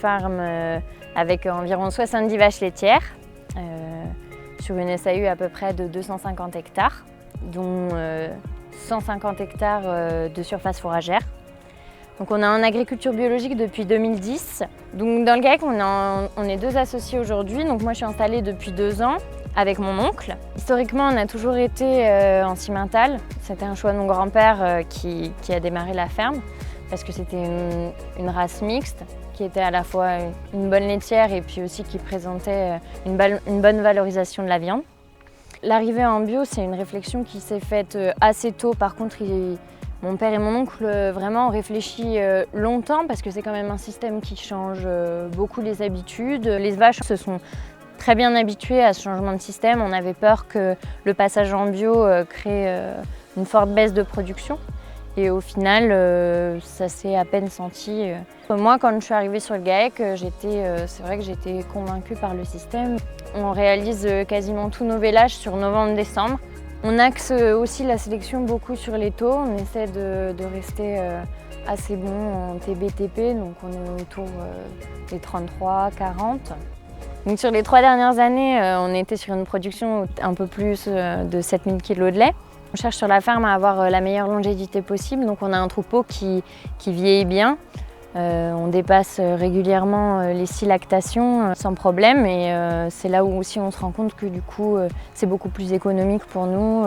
ferme avec environ 70 vaches laitières sur une SAU à peu près de 250 hectares, dont 150 hectares de surface fourragère. Donc on est en agriculture biologique depuis 2010. Donc dans le GAEC, on est 2 associés aujourd'hui. Donc moi je suis installée depuis 2 ans avec mon oncle. Historiquement, on a toujours été en Simmental. C'était un choix de mon grand-père qui a démarré la ferme parce que c'était une race mixte qui était à la fois une bonne laitière et puis aussi qui présentait une bonne valorisation de la viande. L'arrivée en bio, c'est une réflexion qui s'est faite assez tôt. Par contre, mon père et mon oncle vraiment ont réfléchi longtemps parce que c'est quand même un système qui change beaucoup les habitudes. Les vaches se sont très bien habituées à ce changement de système. On avait peur que le passage en bio crée une forte baisse de production. Et au final, ça s'est à peine senti. Moi, quand je suis arrivée sur le GAEC, c'est vrai que j'étais convaincue par le système. On réalise quasiment tous nos vélages sur novembre-décembre. On axe aussi la sélection beaucoup sur les taux. On essaie de rester assez bon en TBTP, donc on est autour des 33, 40. Donc sur les 3 dernières années, on était sur une production un peu plus de 7000 kg de lait. On cherche sur la ferme à avoir la meilleure longévité possible, donc on a un troupeau qui vieillit bien. On dépasse régulièrement les 6 lactations sans problème et c'est là où aussi on se rend compte que du coup c'est beaucoup plus économique pour nous.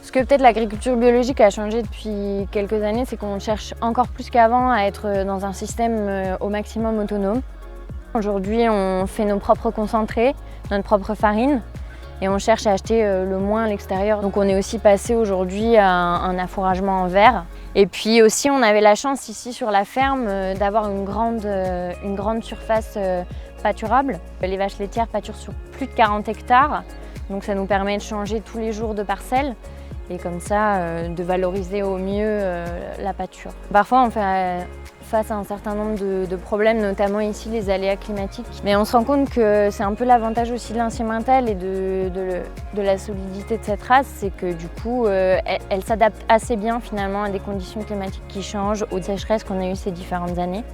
Ce que peut-être l'agriculture biologique a changé depuis quelques années, c'est qu'on cherche encore plus qu'avant à être dans un système au maximum autonome. Aujourd'hui, on fait nos propres concentrés, notre propre farine. Et on cherche à acheter le moins à l'extérieur. Donc on est aussi passé aujourd'hui à un affouragement en verre. Et puis aussi on avait la chance ici sur la ferme d'avoir une grande surface pâturable. Les vaches laitières pâturent sur plus de 40 hectares. Donc ça nous permet de changer tous les jours de parcelles et comme ça de valoriser au mieux la pâture. Parfois on fait face à un certain nombre de problèmes, notamment ici les aléas climatiques. Mais on se rend compte que c'est un peu l'avantage aussi de l'Incimmental et de la solidité de cette race, c'est que du coup, elle s'adapte assez bien finalement à des conditions climatiques qui changent, aux sécheresses qu'on a eues ces différentes années.